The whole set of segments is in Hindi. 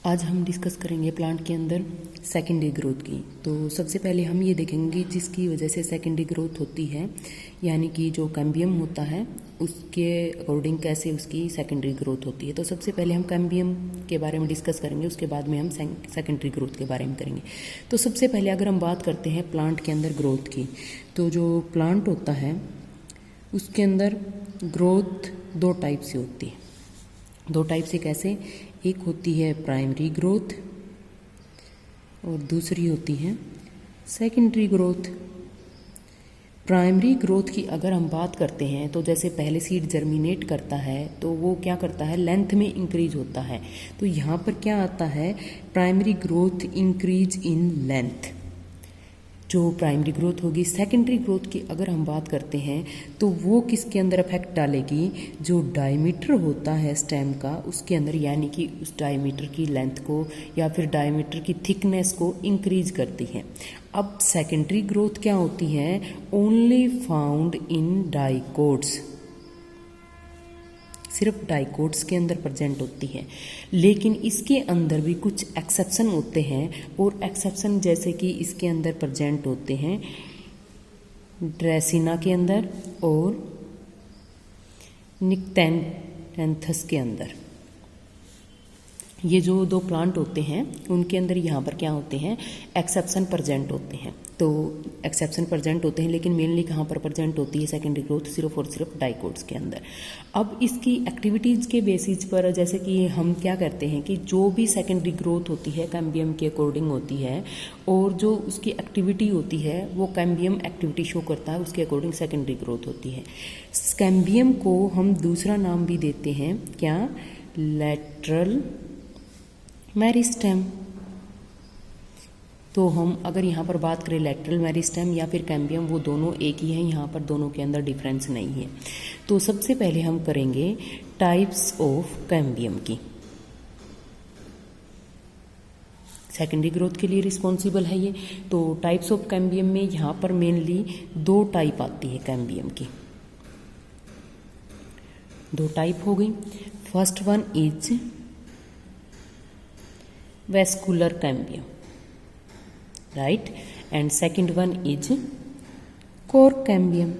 आज हम डिस्कस करेंगे प्लांट के अंदर सेकेंडरी ग्रोथ की। तो सबसे पहले हम ये देखेंगे जिसकी वजह से सेकेंडरी ग्रोथ होती है, यानी कि जो कैम्बियम होता है उसके अकॉर्डिंग कैसे उसकी सेकेंडरी ग्रोथ होती है। तो सबसे पहले हम कैम्बियम के बारे में डिस्कस करेंगे, उसके बाद में हम सेकेंडरी ग्रोथ के बारे में करेंगे। तो सबसे पहले अगर हम बात करते हैं प्लांट के अंदर ग्रोथ की, तो जो प्लांट होता है उसके अंदर ग्रोथ दो टाइप से होती है। दो टाइप से कैसे? एक होती है प्राइमरी ग्रोथ और दूसरी होती है सेकेंडरी ग्रोथ। प्राइमरी ग्रोथ की अगर हम बात करते हैं तो जैसे पहले सीड जर्मिनेट करता है तो वो क्या करता है, लेंथ में इंक्रीज होता है। तो यहाँ पर क्या आता है, primary growth increase in length, जो प्राइमरी ग्रोथ होगी। सेकेंडरी ग्रोथ की अगर हम बात करते हैं तो वो किसके अंदर इफेक्ट डालेगी, जो डायमीटर होता है स्टेम का उसके अंदर, यानी कि उस डायमीटर की लेंथ को या फिर डायमीटर की थिकनेस को इंक्रीज करती है। अब सेकेंडरी ग्रोथ क्या होती है, ओनली फाउंड इन डाइकोट्स, सिर्फ डाइकोट्स के अंदर प्रेजेंट होती है। लेकिन इसके अंदर भी कुछ एक्सेप्शन होते हैं, और एक्सेप्शन जैसे कि इसके अंदर प्रेजेंट होते हैं ड्रेसिना के अंदर और निक्टेंथस के अंदर। ये जो दो प्लांट होते हैं उनके अंदर यहाँ पर क्या होते हैं, एक्सेप्शन प्रेजेंट होते हैं। तो एक्सेप्शन प्रेजेंट होते हैं, लेकिन मेनली कहाँ पर प्रेजेंट होती है सेकेंडरी ग्रोथ, सिर्फ और सिर्फ डाइकोट्स के अंदर। अब इसकी एक्टिविटीज़ के बेसिस पर जैसे कि हम क्या करते हैं कि जो भी सेकेंडरी ग्रोथ होती है कैम्बियम के अकॉर्डिंग होती है, और जो उसकी एक्टिविटी होती है वो कैम्बियम एक्टिविटी शो करता है, उसके अकॉर्डिंग सेकेंडरी ग्रोथ होती है। कैम्बियम को हम दूसरा नाम भी देते हैं क्या, लैटरल मेरिस्टेम। तो हम अगर यहाँ पर बात करें लैटरल मेरिस्टेम या फिर कैम्बियम, वो दोनों एक ही हैं, यहाँ पर दोनों के अंदर डिफरेंस नहीं है। तो सबसे पहले हम करेंगे टाइप्स ऑफ कैम्बियम की। सेकेंडरी ग्रोथ के लिए रिस्पॉन्सिबल है ये। तो टाइप्स ऑफ कैम्बियम में यहाँ पर मेनली दो टाइप आती है कैम्बियम की, दो टाइप हो गई। First one is vascular cambium, right, and second one is core cambium।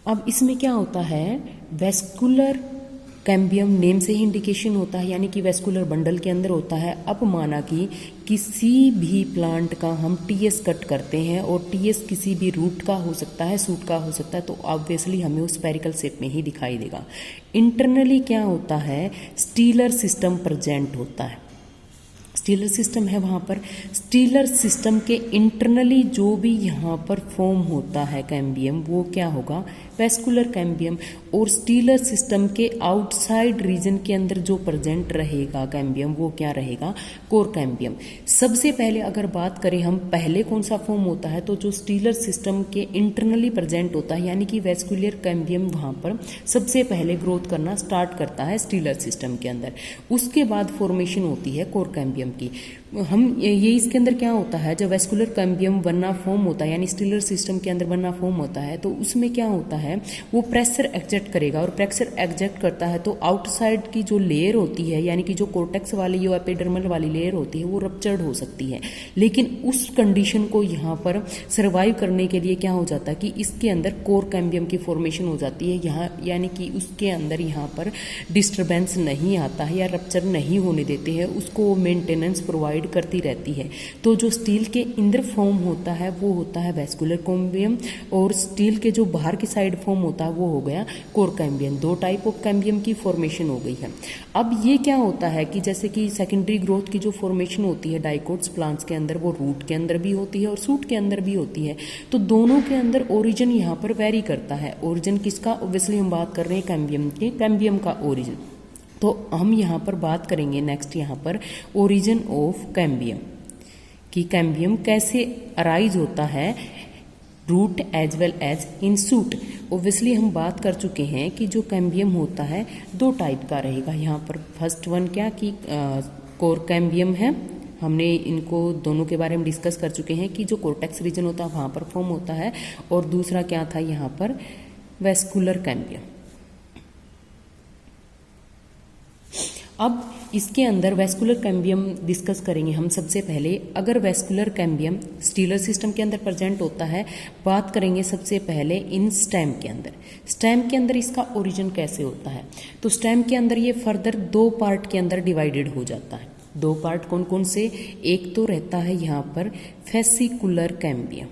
अब इसमें क्या होता है, वेस्कुलर कैम्बियम नेम से ही इंडिकेशन होता है, यानी कि वेस्कुलर बंडल के अंदर होता है। अब माना कि किसी भी प्लांट का हम टीएस कट करते हैं, और टीएस किसी भी रूट का हो सकता है, सूट का हो सकता है, तो ऑब्वियसली हमें उस स्फेरिकल शेप में ही दिखाई देगा। इंटरनली क्या होता है, स्टीलर सिस्टम प्रेजेंट होता है। स्टीलर सिस्टम है वहाँ पर, स्टीलर सिस्टम के इंटरनली जो भी यहाँ पर फॉर्म होता है कैम्बियम, वो क्या होगा, वेस्कुलर कैम्बियम। और स्टीलर सिस्टम के आउटसाइड रीजन के अंदर जो प्रेजेंट रहेगा कैम्बियम, वो क्या रहेगा, कोर कैम्बियम। सबसे पहले अगर बात करें हम, पहले कौन सा फॉर्म होता है, तो जो स्टीलर सिस्टम के इंटरनली प्रेजेंट होता है, यानी कि वेस्कुलर कैम्बियम वहाँ पर सबसे पहले ग्रोथ करना स्टार्ट करता है स्टीलर सिस्टम के अंदर। उसके बाद फॉर्मेशन होती है कोर कैम्बियम की। हम ये इसके अंदर क्या होता है, जब वेस्कुलर कैम्बियम बनना फॉर्म होता है, यानी स्टीलर सिस्टम के अंदर बनना फॉर्म होता है, तो उसमें क्या होता है, वो प्रेशर एग्जर्ट करेगा, और प्रेशर एग्जर्ट करता है तो आउटसाइड की जो लेयर होती है, यानी कि जो कोर्टेक्स वाली जो एपिडर्मल वाली लेयर होती है, वो रप्चर्ड हो सकती है। लेकिन उस कंडीशन को यहाँ पर सर्वाइव करने के लिए क्या हो जाता है कि इसके अंदर कोर कैम्बियम की फॉर्मेशन हो जाती है यहाँ, यानी कि उसके अंदर यहाँ पर डिस्टर्बेंस नहीं आता है या रप्चर नहीं होने देते हैं, उसको मेंटेनेंस प्रोवाइड करती रहती है। तो जो स्टील के इंदर फॉर्म होता है वो होता है वेस्कुलर कैम्बियम, और स्टील के जो बाहर की साइड फॉर्म होता है वो हो गया कोर कैम्बियम। दो टाइप ऑफ कैम्बियम की फॉर्मेशन हो गई है। अब ये क्या होता है कि जैसे कि सेकेंडरी ग्रोथ की जो फॉर्मेशन होती है डाइकोट्स प्लांट्स के अंदर, वो रूट के अंदर भी होती है और सूट के अंदर भी होती है। तो दोनों के अंदर ओरिजिन यहाँ पर वेरी करता है। ओरिजिन किसका, ऑब्वियसली हम बात कर रहे हैं कैम्बियम के, कैम्बियम का ओरिजिन। तो हम यहाँ पर बात करेंगे नेक्स्ट यहाँ पर ओरिजिन ऑफ कैम्बियम, कि कैम्बियम कैसे अराइज होता है root as well as in shoot. Obviously हम बात कर चुके हैं कि जो कैम्बियम होता है दो टाइप का रहेगा यहाँ पर। फर्स्ट वन क्या कि कोर कैम्बियम है, हमने इनको दोनों के बारे में डिस्कस कर चुके हैं कि जो कोर्टेक्स रीजन होता है वहाँ पर फॉर्म होता है, और दूसरा क्या था यहाँ पर, वेस्कुलर कैम्बियम। अब इसके अंदर वेस्कुलर कैम्बियम डिस्कस करेंगे हम सबसे पहले। अगर वेस्कुलर कैम्बियम स्टीलर सिस्टम के अंदर प्रेजेंट होता है, बात करेंगे सबसे पहले इन स्टेम के अंदर। स्टेम के अंदर इसका ओरिजिन कैसे होता है, तो स्टेम के अंदर ये फर्दर दो पार्ट के अंदर डिवाइडेड हो जाता है। दो पार्ट कौन कौन से, एक तो रहता है यहाँ पर फेसिकुलर कैम्बियम,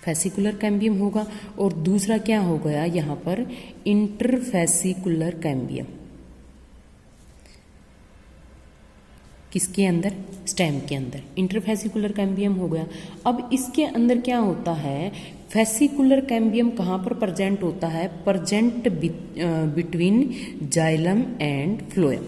फेसिकुलर कैम्बियम होगा, और दूसरा क्या हो गया यहाँ पर इंटरफेसिकुलर कैम्बियम। किसके अंदर, स्टेम के अंदर इंटरफेसिकुलर कैम्बियम हो गया। अब इसके अंदर क्या होता है, फेसिकुलर कैम्बियम कहाँ पर प्रेजेंट होता है, present between xylem and phloem.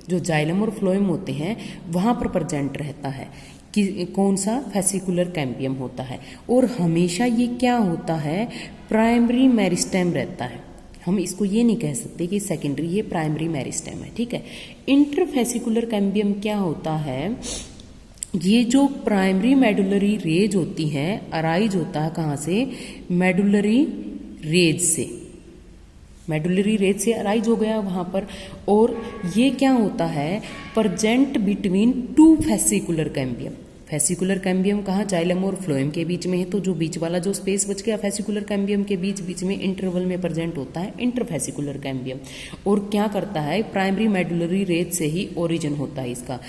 जो जाइलम और फ्लोएम होते हैं वहाँ पर प्रेजेंट रहता है कि कौन सा, फेसिकुलर कैम्बियम होता है। और हमेशा ये क्या होता है, प्राइमरी मेरिस्टेम रहता है। हम इसको ये नहीं कह सकते कि सेकेंडरी, ये प्राइमरी मेरिस्टेम है, ठीक है। इंटरफेसिकुलर कैम्बियम क्या होता है, ये जो प्राइमरी मेडुलरी रेज होती हैं, अराइज होता है कहाँ से, मेडुलरी रेज से, मेडुलरी रेज से अराइज हो गया वहाँ पर। और ये क्या होता है, present between two fascicular cambium. Fascicular cambium कहाँ, जाइलम और फ्लोएम के बीच में है, तो जो बीच वाला जो स्पेस बच गया फेसिकुलर कैम्बियम के बीच में इंटरवल में प्रेजेंट होता है इंटरफेसिकुलर कैम्बियम। और क्या करता है, प्राइमरी मेडुलरी रेज से ही ओरिजिन होता है इसका।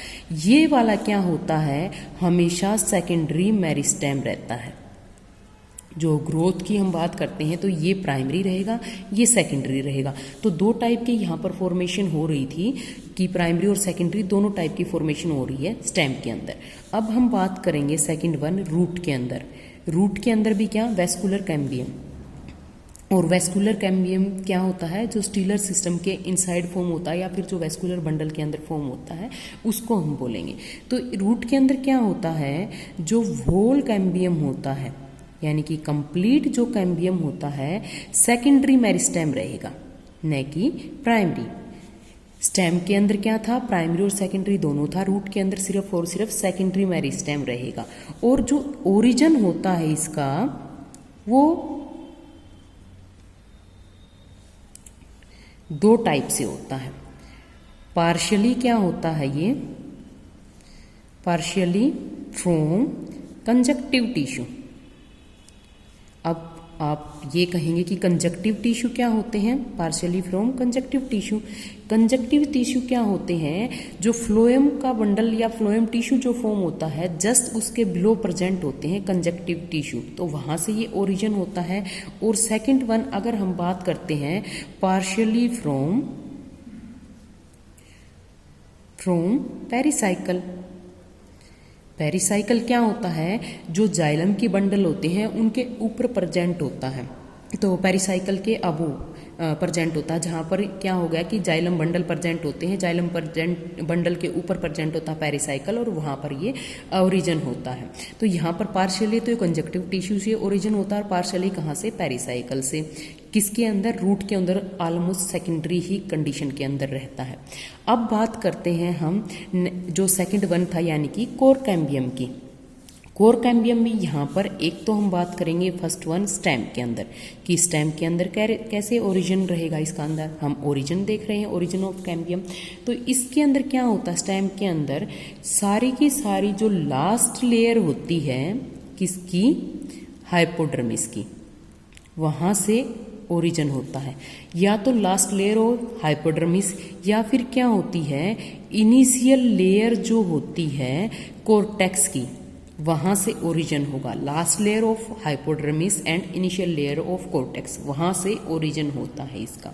ये वाला क्या होता है, हमेशा सेकेंडरी मेरिस्टेम रहता है। जो ग्रोथ की हम बात करते हैं तो ये प्राइमरी रहेगा, ये सेकेंडरी रहेगा। तो दो टाइप के यहाँ पर फॉर्मेशन हो रही थी कि प्राइमरी और सेकेंडरी दोनों टाइप की फॉर्मेशन हो रही है स्टेम के अंदर। अब हम बात करेंगे सेकंड वन, रूट के अंदर। रूट के अंदर भी क्या, वेस्कुलर कैम्बियम। और वेस्कुलर कैम्बियम क्या होता है, जो स्टीलर सिस्टम के इनसाइड फॉर्म होता है या फिर जो वेस्कुलर बंडल के अंदर फॉर्म होता है उसको हम बोलेंगे। तो रूट के अंदर क्या होता है, जो व्होल कैम्बियम होता है, यानी कि कंप्लीट जो कैम्बियम होता है सेकेंडरी मेरिस्टेम रहेगा, न कि प्राइमरी। स्टेम के अंदर क्या था, प्राइमरी और सेकेंडरी दोनों था, रूट के अंदर सिर्फ और सिर्फ सेकेंडरी मेरिस्टेम रहेगा। और जो ओरिजिन होता है इसका वो दो टाइप से होता है। पार्शियली क्या होता है ये, पार्शियली फ्रॉम कंजक्टिव टिश्यू। अब आप ये कहेंगे कि कंजक्टिव टिश्यू क्या होते हैं, partially from conjunctive tissue. Conjunctive tissue क्या होते हैं, जो फ्लोएम का बंडल या फ्लोएम टिश्यू जो फॉर्म होता है जस्ट उसके बिलो प्रेजेंट होते हैं कंजक्टिव टिश्यू, तो वहां से ये ओरिजिन होता है। और सेकंड वन अगर हम बात करते हैं पार्शियली फ्रॉम पेरिसाइकल। पेरिसाइकल क्या होता है, जो जाइलम की बंडल होते हैं उनके ऊपर प्रेजेंट होता है, तो पेरिसाइकल के अबो प्रेजेंट होता है, जहाँ पर क्या हो गया कि जाइलम बंडल प्रेजेंट होते हैं, जाइलम बंडल के ऊपर प्रेजेंट होता है पेरिसाइकल, और वहाँ पर ये ओरिजिन होता है। तो यहाँ पर पार्शियली तो कंजक्टिव टिश्यू से ओरिजिन होता है, पार्शियली कहाँ से, पेरिसाइकल से। किसके अंदर, रूट के अंदर ऑलमोस्ट सेकेंडरी ही कंडीशन के अंदर रहता है। अब बात करते हैं हम जो सेकेंड वन था यानी कि कोर कैम्बियम की। कोर कैम्बियम में यहाँ पर एक तो हम बात करेंगे फर्स्ट वन स्टेम के अंदर, कि स्टेम के अंदर कैसे ओरिजिन रहेगा इसका अंदर, हम ओरिजिन देख रहे हैं, ओरिजिन ऑफ कैम्बियम। तो इसके अंदर क्या होता है, स्टेम के अंदर सारी की सारी जो लास्ट लेयर होती है किसकी, हाइपोडर्मिस की, वहाँ से ओरिजिन होता है। या तो लास्ट लेयर ऑफ हाइपोडर्मिस, या फिर क्या होती है इनिशियल लेयर जो होती है कोर्टेक्स की, वहां से ओरिजिन होगा। Last layer of hypodermis and initial layer of cortex, वहां से ओरिजिन होता है इसका।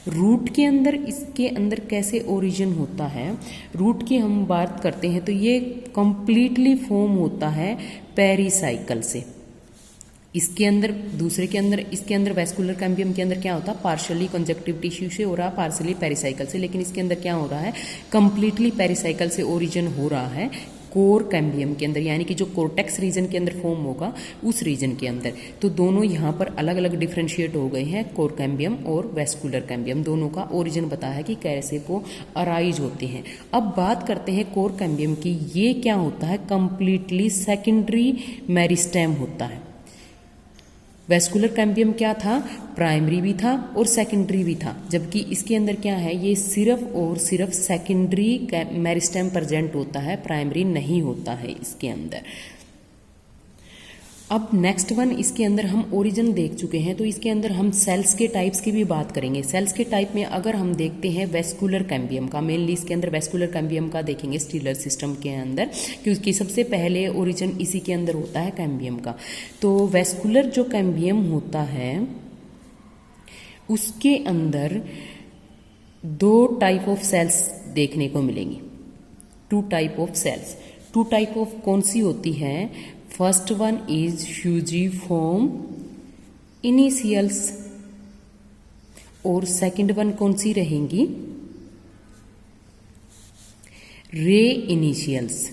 रूट के अंदर, इसके अंदर कैसे ओरिजिन होता है, रूट की हम बात करते हैं तो ये कंप्लीटली फॉर्म होता है पेरिसाइकल से। इसके अंदर दूसरे के अंदर, इसके अंदर वेस्कुलर कैम्बियम के अंदर क्या होता है, पार्शियली कंजक्टिव टिश्यू से हो रहा है, पार्शियली पेरिसाइकल से, लेकिन इसके अंदर क्या हो रहा है, कंप्लीटली पेरिसाइकल से ओरिजिन हो रहा है कोर कैम्बियम के अंदर, यानी कि जो कोर्टेक्स रीजन के अंदर फॉर्म होगा उस रीजन के अंदर। तो दोनों यहाँ पर अलग अलग डिफ्रेंशिएट हो गए हैं, कोर कैम्बियम और वेस्कुलर कैम्बियम, दोनों का ओरिजिन बताया है कि कैसे वो अराइज होते हैं। अब बात करते हैं कोर कैम्बियम की। ये क्या होता है, कंप्लीटली सेकेंडरी मेरिस्टेम होता है। वेस्कुलर कैम्बियम क्या था, प्राइमरी भी था और सेकेंडरी भी था, जबकि इसके अंदर क्या है, ये सिर्फ और सिर्फ सेकेंडरी मेरिस्टेम प्रेजेंट होता है, प्राइमरी नहीं होता है इसके अंदर। अब नेक्स्ट वन, इसके अंदर हम ओरिजिन देख चुके हैं, तो इसके अंदर हम सेल्स के टाइप्स की भी बात करेंगे। सेल्स के टाइप में अगर हम देखते हैं वेस्कुलर कैम्बियम का, मेनली इसके अंदर वेस्कुलर कैम्बियम का देखेंगे स्टीलर सिस्टम के अंदर, क्योंकि सबसे पहले ओरिजिन इसी के अंदर होता है कैम्बियम का। तो वेस्कुलर जो कैम्बियम होता है उसके अंदर 2 टाइप ऑफ सेल्स देखने को मिलेंगी, 2 type of cells. 2 type of कौन सी होती है, first one is fusiform initials और सेकंड वन कौन सी रहेंगी, रे इनिशियल्स।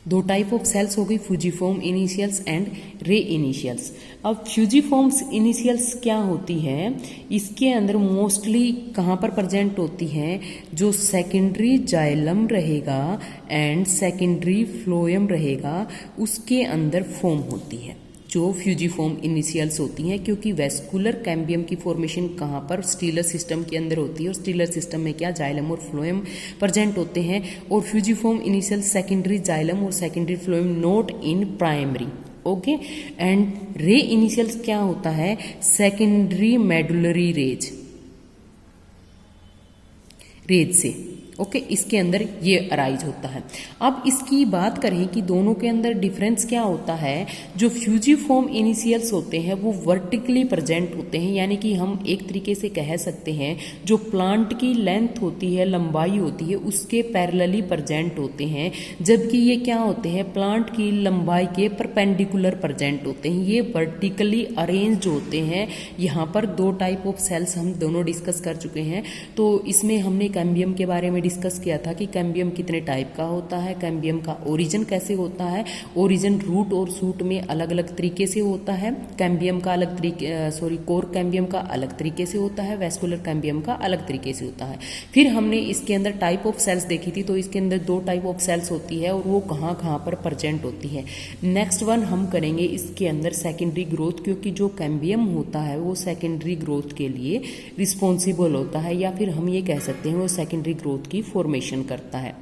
2 टाइप ऑफ सेल्स हो गई, फ्यूजीफॉर्म इनिशियल्स एंड रे इनिशियल्स। अब फ्यूजीफॉर्म्स इनिशियल्स क्या होती है, इसके अंदर मोस्टली कहाँ पर प्रेजेंट होती हैं, जो सेकेंडरी जाइलम रहेगा एंड सेकेंडरी फ्लोएम रहेगा उसके अंदर फॉर्म होती है, जो फ्यूजीफॉर्म इनिशियल्स होती हैं। क्योंकि वेस्कुलर कैम्बियम की फॉर्मेशन कहाँ पर, स्टीलर सिस्टम के अंदर होती है, और स्टीलर सिस्टम में क्या, जाइलम और फ्लोएम प्रेजेंट होते हैं, और फ्यूजीफॉर्म इनिशियल सेकेंडरी जाइलम और secondary phloem not in primary. Okay, and रे इनिशियल्स क्या होता है, सेकेंडरी मेडुलरी रेज से। ओके, इसके अंदर ये अराइज होता है। अब इसकी बात करें कि दोनों के अंदर डिफरेंस क्या होता है, जो फ्यूजीफॉर्म इनिशियल्स होते हैं वो वर्टिकली प्रेजेंट होते हैं, यानी कि हम एक तरीके से कह सकते हैं जो प्लांट की लेंथ होती है, लंबाई होती है, उसके पैरेलली प्रेजेंट होते हैं, जबकि ये क्या होते हैं, प्लांट की लंबाई के परपेंडिकुलर प्रेजेंट होते हैं, ये वर्टिकली अरेंज्ड होते हैं। यहाँ पर 2 टाइप ऑफ सेल्स हम दोनों डिस्कस कर चुके हैं। तो इसमें हमने कैम्बियम के बारे में डिस्कस किया था कि कैम्बियम कितने टाइप का होता है, कैम्बियम का ओरिजिन कैसे होता है, ओरिजिन रूट और शूट में अलग अलग तरीके से होता है, कैम्बियम का अलग तरीके कोर कैम्बियम का अलग तरीके से होता है, वेस्कुलर कैम्बियम का अलग तरीके से होता है। फिर हमने इसके अंदर टाइप ऑफ सेल्स देखी थी, तो इसके अंदर 2 टाइप ऑफ सेल्स होती है और वो कहाँ कहाँ पर प्रेजेंट होती है। नेक्स्ट वन हम करेंगे इसके अंदर सेकेंडरी ग्रोथ, क्योंकि जो कैम्बियम होता है वो सेकेंडरी ग्रोथ के लिए रिस्पॉन्सिबल होता है, या फिर हम ये कह सकते हैं वो सेकेंडरी ग्रोथ की फॉर्मेशन करता है।